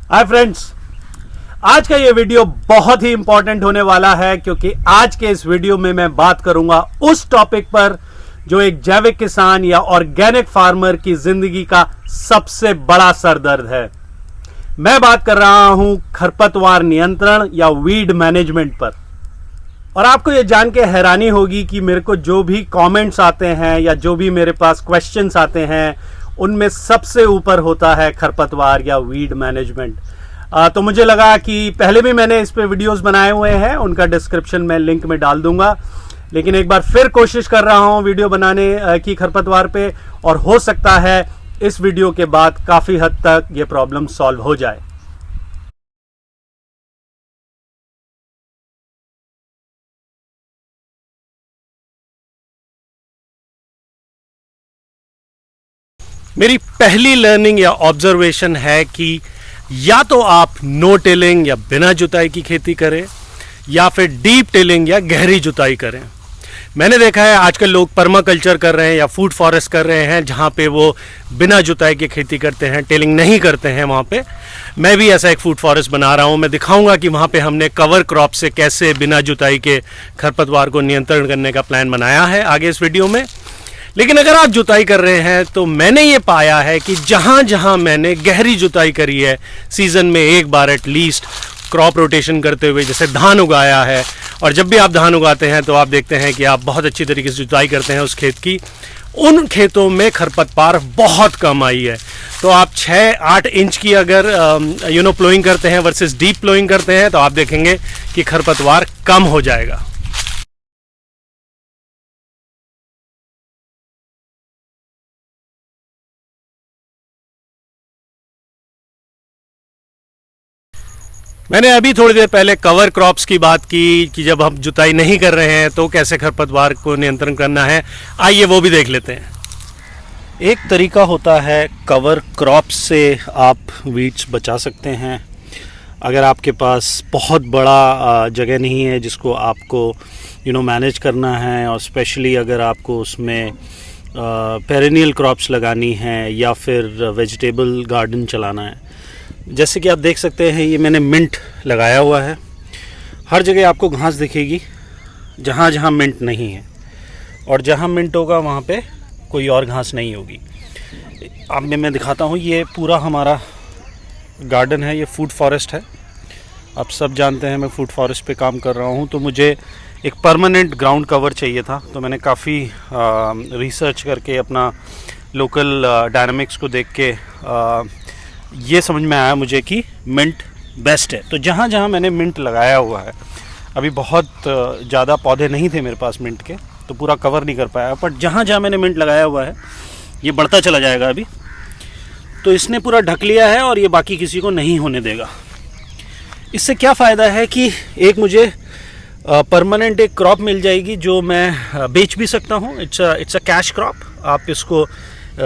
Hi friends, आज का ये वीडियो बहुत ही इंपॉर्टेंट होने वाला है क्योंकि आज के इस वीडियो में मैं बात करूंगा उस टॉपिक पर जो एक जैविक किसान या ऑर्गेनिक फार्मर की जिंदगी का सबसे बड़ा सरदर्द है। मैं बात कर रहा हूं खरपतवार नियंत्रण या वीड मैनेजमेंट पर। और आपको ये जान के हैरानी होगी कि मेरे को जो भी कमेंट्स आते हैं या जो भी मेरे पास क्वेश्चंस आते हैं उनमें सबसे ऊपर होता है खरपतवार या वीड मैनेजमेंट। तो मुझे लगा कि पहले भी मैंने इस पे वीडियोस बनाए हुए हैं, उनका डिस्क्रिप्शन में लिंक में डाल दूंगा, लेकिन एक बार फिर कोशिश कर रहा हूं वीडियो बनाने की खरपतवार पे, और हो सकता है इस वीडियो के बाद काफी हद तक ये प्रॉब्लम सॉल्व हो जाए। मेरी पहली लर्निंग या ऑब्जर्वेशन है कि या तो आप नो टिलिंग या बिना जुताई की खेती करें या फिर डीप टिलिंग या गहरी जुताई करें। मैंने देखा है आजकल लोग पर्माकल्चर कर रहे हैं या फूड फॉरेस्ट कर रहे हैं जहां पे वो बिना जुताई की खेती करते हैं, टिलिंग नहीं करते हैं। वहां पे मैं भी ऐसा एक फूड फॉरेस्ट बना रहा हूं। मैं दिखाऊंगा कि वहां पे हमने कवर क्रॉप से कैसे बिना जुताई के खरपतवार को नियंत्रण करने का प्लान बनाया है आगे इस वीडियो में। लेकिन अगर आप जुताई कर रहे हैं तो मैंने ये पाया है कि जहां जहां मैंने गहरी जुताई करी है, सीजन में एक बार एटलीस्ट क्रॉप रोटेशन करते हुए, जैसे धान उगाया है, और जब भी आप धान उगाते हैं तो आप देखते हैं कि आप बहुत अच्छी तरीके से जुताई करते हैं उस खेत की, उन खेतों में खरपतवार बहुत कम आई है। तो आप 6-8 इंच की अगर प्लोइंग करते हैं वर्सेस डीप प्लोइंग करते हैं तो आप देखेंगे कि खरपतवार कम हो जाएगा। मैंने अभी थोड़ी देर पहले कवर क्रॉप्स की बात की कि जब हम जुताई नहीं कर रहे हैं तो कैसे खरपतवार को नियंत्रण करना है। आइए वो भी देख लेते हैं। एक तरीका होता है कवर क्रॉप्स से आप वीड्स बचा सकते हैं। अगर आपके पास बहुत बड़ा जगह नहीं है जिसको आपको मैनेज करना है, और स्पेशली अगर आपको उसमें पेरेनियल क्रॉप्स लगानी है या फिर वेजिटेबल गार्डन चलाना है। जैसे कि आप देख सकते हैं ये मैंने मिंट लगाया हुआ है। हर जगह आपको घास दिखेगी जहाँ जहाँ मिंट नहीं है, और जहाँ मिंट होगा वहाँ पे कोई और घास नहीं होगी। अब मैं दिखाता हूँ, ये पूरा हमारा गार्डन है, ये फूड फॉरेस्ट है। आप सब जानते हैं मैं फूड फॉरेस्ट पे काम कर रहा हूँ, तो मुझे एक परमानेंट ग्राउंड कवर चाहिए था। तो मैंने काफ़ी रिसर्च करके अपना लोकल डायनामिक्स को देख के ये समझ में आया मुझे कि मिंट बेस्ट है। तो जहाँ जहाँ मैंने मिंट लगाया हुआ है, अभी बहुत ज़्यादा पौधे नहीं थे मेरे पास मिंट के, तो पूरा कवर नहीं कर पाया, बट जहाँ जहाँ मैंने मिंट लगाया हुआ है ये बढ़ता चला जाएगा अभी। तो इसने पूरा ढक लिया है और ये बाकी किसी को नहीं होने देगा। इससे क्या फ़ायदा है कि एक मुझे परमानेंट एक क्रॉप मिल जाएगी जो मैं बेच भी सकता हूँ। It's a cash crop. आप इसको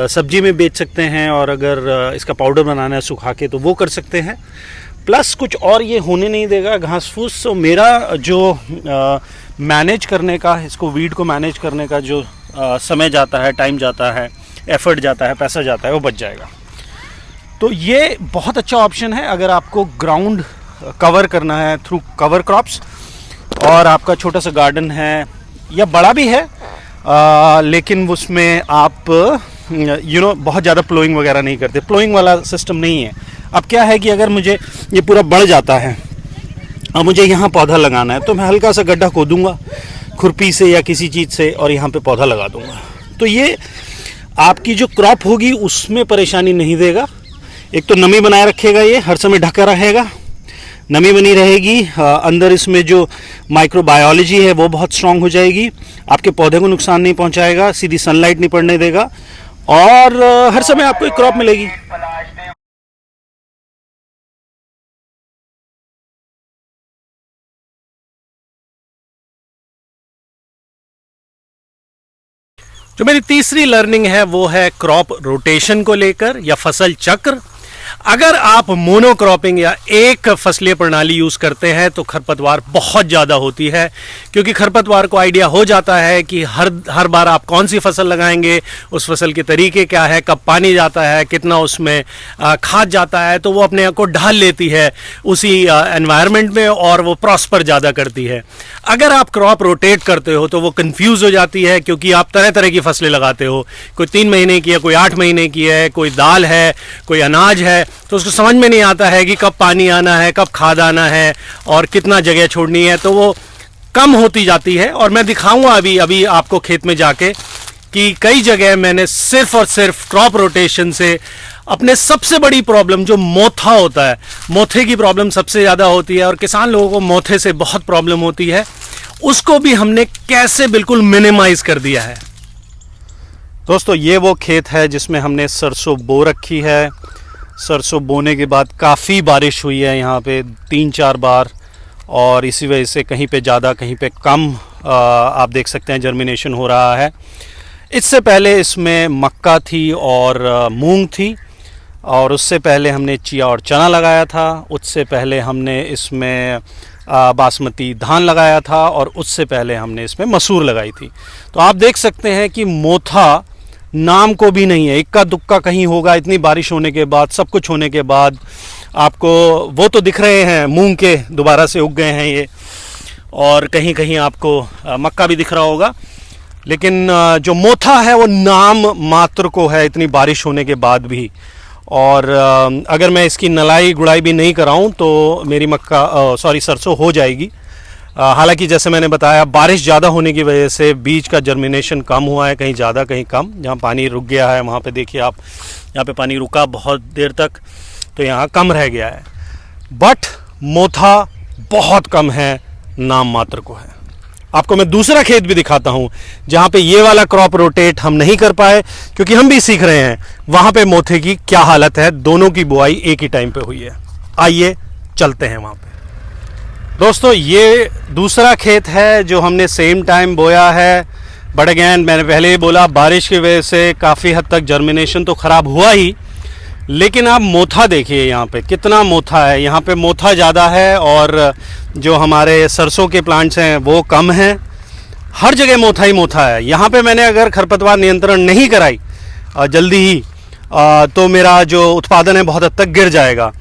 सब्जी में बेच सकते हैं, और अगर इसका पाउडर बनाना है सुखा के तो वो कर सकते हैं। प्लस कुछ और ये होने नहीं देगा घास फूस। तो मेरा जो मैनेज करने का, इसको वीड को मैनेज करने का जो समय जाता है, टाइम जाता है, एफर्ट जाता है, पैसा जाता है, वो बच जाएगा। तो ये बहुत अच्छा ऑप्शन है अगर आपको ग्राउंड कवर करना है थ्रू कवर क्रॉप्स, और आपका छोटा सा गार्डन है या बड़ा भी है, लेकिन उसमें आप बहुत ज़्यादा प्लोइंग वगैरह नहीं करते। प्लोइंग वाला सिस्टम नहीं है। अब क्या है कि अगर मुझे ये पूरा बढ़ जाता है और मुझे यहाँ पौधा लगाना है, तो मैं हल्का सा गड्ढा खोदूँगा खुरपी से या किसी चीज़ से, और यहाँ पे पौधा लगा दूँगा। तो ये आपकी जो क्रॉप होगी उसमें परेशानी नहीं देगा। एक तो नमी बनाए रखेगा, ये हर समय ढका रहेगा, नमी बनी रहेगी। अंदर इसमें जो माइक्रोबायोलॉजी है वो बहुत स्ट्रांग हो जाएगी, आपके पौधे को नुकसान नहीं पहुंचाएगा, सीधी सनलाइट नहीं पड़ने देगा, और हर समय आपको एक क्रॉप मिलेगी। जो मेरी तीसरी लर्निंग है वो है क्रॉप रोटेशन को लेकर या फसल चक्र। अगर आप मोनोक्रॉपिंग या एक फसलीय प्रणाली यूज करते हैं तो खरपतवार बहुत ज़्यादा होती है, क्योंकि खरपतवार को आइडिया हो जाता है कि हर बार आप कौन सी फसल लगाएंगे, उस फसल के तरीके क्या है, कब पानी जाता है, कितना उसमें खाद जाता है, तो वो अपने आप को ढाल लेती है उसी एनवायरनमेंट में और वो प्रॉस्पर ज़्यादा करती है। अगर आप क्रॉप रोटेट करते हो तो वो कंफ्यूज हो जाती है, क्योंकि आप तरह तरह की फसलें लगाते हो, कोई 3 महीने की है, कोई 8 महीने की है, कोई दाल है, कोई अनाज है, तो उसको समझ में नहीं आता है कि कब पानी आना है, कब खाद आना है और कितना जगह छोड़नी है, तो वो कम होती जाती है। और मैं दिखाऊंगा अभी आपको खेत में जाके कि कई जगह मैंने सिर्फ और सिर्फ क्रॉप रोटेशन से अपने सबसे बड़ी प्रॉब्लम जो मोथा होता है, मोथे की प्रॉब्लम सबसे ज़्यादा होती है और किसान लोगों को मोथे से बहुत प्रॉब्लम होती है, उसको भी हमने कैसे बिल्कुल मिनिमाइज कर दिया है। दोस्तों, ये वो खेत है जिसमें हमने सरसों बो रखी है। सरसों बोने के बाद काफ़ी बारिश हुई है यहाँ पे 3-4 बार, और इसी वजह से कहीं पे ज़्यादा कहीं पे कम आप देख सकते हैं जर्मिनेशन हो रहा है। इससे पहले इसमें मक्का थी और मूंग थी, और उससे पहले हमने चिया और चना लगाया था, उससे पहले हमने इसमें बासमती धान लगाया था, और उससे पहले हमने इसमें मसूर लगाई थी। तो आप देख सकते हैं कि मोथा नाम को भी नहीं है, इक्का दुक्का कहीं होगा। इतनी बारिश होने के बाद, सब कुछ होने के बाद आपको वो तो दिख रहे हैं, मूंग के दोबारा से उग गए हैं ये, और कहीं कहीं आपको मक्का भी दिख रहा होगा, लेकिन जो मोथा है वो नाम मात्र को है इतनी बारिश होने के बाद भी। और अगर मैं इसकी नलाई गुड़ाई भी नहीं कराऊं तो मेरी सरसों हो जाएगी। हालांकि जैसे मैंने बताया, बारिश ज़्यादा होने की वजह से बीज का जर्मिनेशन कम हुआ है, कहीं ज़्यादा कहीं कम। जहाँ पानी रुक गया है वहाँ पे देखिए आप, यहाँ पे पानी रुका बहुत देर तक, तो यहाँ कम रह गया है, बट मोथा बहुत कम है, नाम मात्र को है। आपको मैं दूसरा खेत भी दिखाता हूँ जहाँ पे ये वाला क्रॉप रोटेट हम नहीं कर पाए, क्योंकि हम भी सीख रहे हैं वहाँ पे मोथे की क्या हालत है। दोनों की बुआई एक ही टाइम पे हुई है। आइए चलते हैं वहाँ पे। दोस्तों, ये दूसरा खेत है जो हमने सेम टाइम बोया है, बट अगेन मैंने पहले ही बोला, बारिश की वजह से काफ़ी हद तक जर्मिनेशन तो ख़राब हुआ ही, लेकिन आप मोथा देखिए यहाँ पे कितना मोथा है। यहाँ पे मोथा ज़्यादा है और जो हमारे सरसों के प्लांट्स हैं वो कम हैं। हर जगह मोथा ही मोथा है। यहाँ पे मैंने अगर खरपतवार नियंत्रण नहीं कराई जल्दी ही तो मेरा जो उत्पादन है बहुत हद तक गिर जाएगा।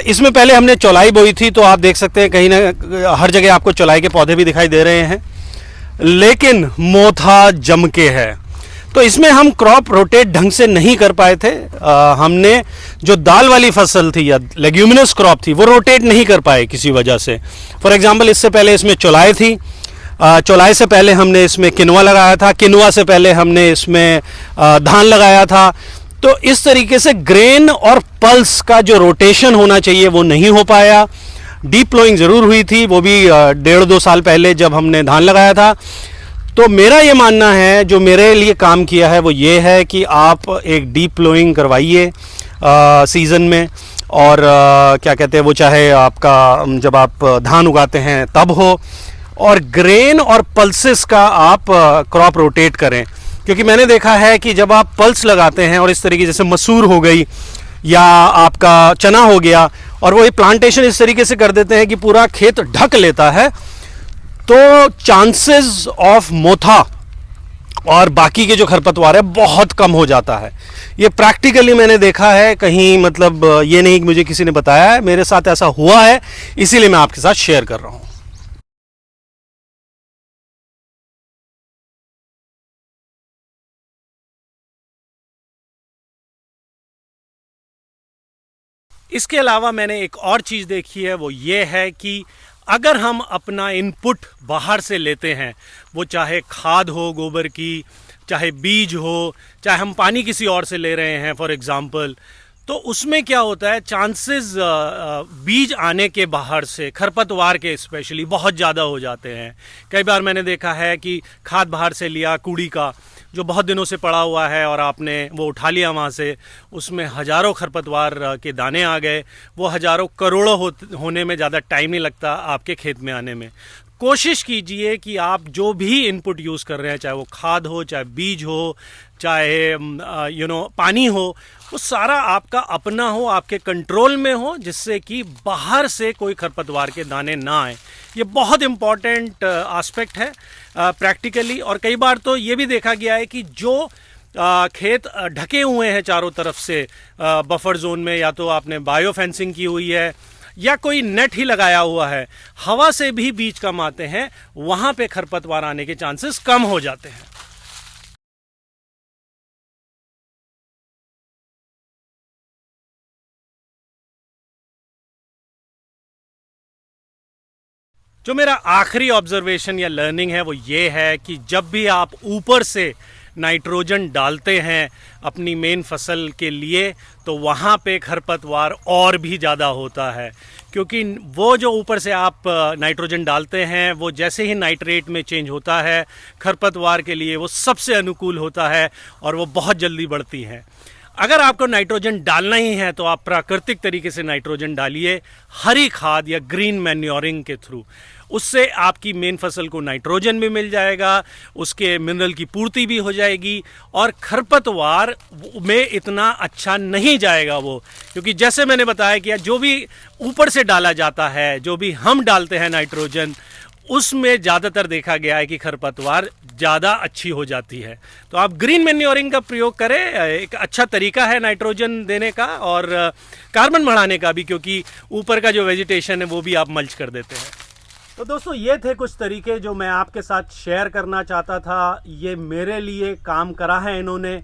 इसमें पहले हमने चौलाई बोई थी, तो आप देख सकते हैं कहीं ना हर जगह आपको चौलाई के पौधे भी दिखाई दे रहे हैं, लेकिन मोथा जम के है। तो इसमें हम क्रॉप रोटेट ढंग से नहीं कर पाए थे। हमने जो दाल वाली फसल थी या लेग्यूमिनस क्रॉप थी वो रोटेट नहीं कर पाए किसी वजह से। फॉर एग्जांपल, इससे पहले इसमें चौलाई थी, चौलाई से पहले हमने इसमें किनुआ लगाया था, किनुआ से पहले हमने इसमें धान लगाया था। तो इस तरीके से ग्रेन और पल्स का जो रोटेशन होना चाहिए वो नहीं हो पाया। डीप प्लोइंग ज़रूर हुई थी, वो भी 1.5-2 साल पहले जब हमने धान लगाया था। तो मेरा ये मानना है, जो मेरे लिए काम किया है वो ये है कि आप एक डीप प्लोइंग करवाइए सीज़न में, और क्या कहते हैं वो, चाहे आपका जब आप धान उगाते हैं तब हो, और ग्रेन और पल्सेस का आप क्रॉप रोटेट करें। क्योंकि मैंने देखा है कि जब आप पल्स लगाते हैं और इस तरीके जैसे मसूर हो गई या आपका चना हो गया, और वो ये प्लांटेशन इस तरीके से कर देते हैं कि पूरा खेत ढक लेता है, तो चांसेस ऑफ मोथा और बाकी के जो खरपतवार है बहुत कम हो जाता है। ये प्रैक्टिकली मैंने देखा है, कहीं मतलब ये नहीं कि मुझे किसी ने बताया है, मेरे साथ ऐसा हुआ है, इसीलिए मैं आपके साथ शेयर कर रहा हूँ। इसके अलावा मैंने एक और चीज़ देखी है, वो ये है कि अगर हम अपना इनपुट बाहर से लेते हैं, वो चाहे खाद हो गोबर की, चाहे बीज हो, चाहे हम पानी किसी और से ले रहे हैं फॉर एग्ज़ाम्पल, तो उसमें क्या होता है, चांसेस बीज आने के बाहर से खरपतवार के स्पेशली बहुत ज़्यादा हो जाते हैं। कई बार मैंने देखा है कि खाद बाहर से लिया कूड़ी का, जो बहुत दिनों से पड़ा हुआ है, और आपने वो उठा लिया वहाँ से, उसमें हज़ारों खरपतवार के दाने आ गए। वो हज़ारों करोड़ों होने में ज़्यादा टाइम नहीं लगता आपके खेत में आने में। कोशिश कीजिए कि आप जो भी इनपुट यूज़ कर रहे हैं, चाहे वो खाद हो, चाहे बीज हो, चाहे पानी हो, वो सारा आपका अपना हो, आपके कंट्रोल में हो, जिससे कि बाहर से कोई खरपतवार के दाने ना आए। ये बहुत इम्पॉर्टेंट एस्पेक्ट है प्रैक्टिकली। और कई बार तो ये भी देखा गया है कि जो खेत ढके हुए हैं चारों तरफ से बफर जोन में, या तो आपने बायो फेंसिंग की हुई है या कोई नेट ही लगाया हुआ है, हवा से भी बीज कम आते हैं, वहां पे खरपतवार आने के चांसेस कम हो जाते हैं। जो मेरा आखिरी ऑब्जर्वेशन या लर्निंग है वो ये है कि जब भी आप ऊपर से नाइट्रोजन डालते हैं अपनी मेन फसल के लिए, तो वहाँ पे खरपतवार और भी ज़्यादा होता है, क्योंकि वो जो ऊपर से आप नाइट्रोजन डालते हैं वो जैसे ही नाइट्रेट में चेंज होता है, खरपतवार के लिए वो सबसे अनुकूल होता है और वो बहुत जल्दी बढ़ती हैं। अगर आपको नाइट्रोजन डालना ही है तो आप प्राकृतिक तरीके से नाइट्रोजन डालिए, हरी खाद या ग्रीन मैन्योरिंग के थ्रू। उससे आपकी मेन फसल को नाइट्रोजन भी मिल जाएगा, उसके मिनरल की पूर्ति भी हो जाएगी, और खरपतवार में इतना अच्छा नहीं जाएगा वो, क्योंकि जैसे मैंने बताया कि जो भी ऊपर से डाला जाता है, जो भी हम डालते हैं नाइट्रोजन, उसमें ज़्यादातर देखा गया है कि खरपतवार ज़्यादा अच्छी हो जाती है। तो आप ग्रीन मैन्योरिंग का प्रयोग करें, एक अच्छा तरीका है नाइट्रोजन देने का और कार्बन बढ़ाने का भी, क्योंकि ऊपर का जो वेजिटेशन है वो भी आप मल्च कर देते हैं। तो दोस्तों, ये थे कुछ तरीके जो मैं आपके साथ शेयर करना चाहता था। ये मेरे लिए काम करा है इन्होंने,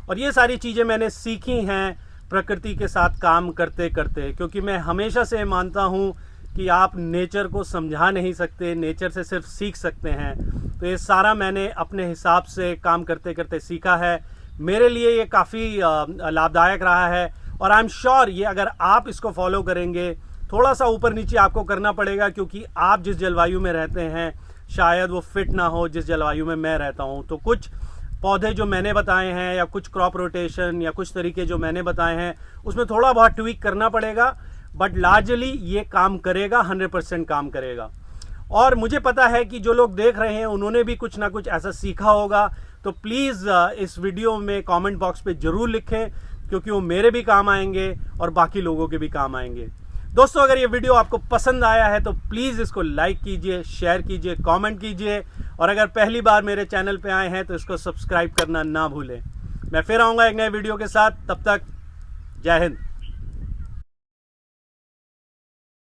और ये सारी चीज़ें मैंने सीखी हैं प्रकृति के साथ काम करते करते, क्योंकि मैं हमेशा से मानता हूँ कि आप नेचर को समझा नहीं सकते, नेचर से सिर्फ सीख सकते हैं। तो ये सारा मैंने अपने हिसाब से काम करते करते सीखा है। मेरे लिए ये काफ़ी लाभदायक रहा है, और आई एम श्योर ये अगर आप इसको फॉलो करेंगे, थोड़ा सा ऊपर नीचे आपको करना पड़ेगा, क्योंकि आप जिस जलवायु में रहते हैं शायद वो फिट ना हो जिस जलवायु में मैं रहता हूँ। तो कुछ पौधे जो मैंने बताए हैं, या कुछ क्रॉप रोटेशन, या कुछ तरीके जो मैंने बताए हैं, उसमें थोड़ा बहुत ट्वीक करना पड़ेगा, बट लार्जली ये काम करेगा, 100% काम करेगा। और मुझे पता है कि जो लोग देख रहे हैं उन्होंने भी कुछ ना कुछ ऐसा सीखा होगा। तो प्लीज़ इस वीडियो में कमेंट बॉक्स पे ज़रूर लिखें, क्योंकि वो मेरे भी काम आएंगे और बाकी लोगों के भी काम आएंगे। दोस्तों, अगर ये वीडियो आपको पसंद आया है तो प्लीज़ इसको लाइक कीजिए, शेयर कीजिए, कमेंट कीजिए, और अगर पहली बार मेरे चैनल पे आए हैं तो इसको सब्सक्राइब करना ना भूलें। मैं फिर आऊँगा एक नए वीडियो के साथ, तब तक जय हिंद।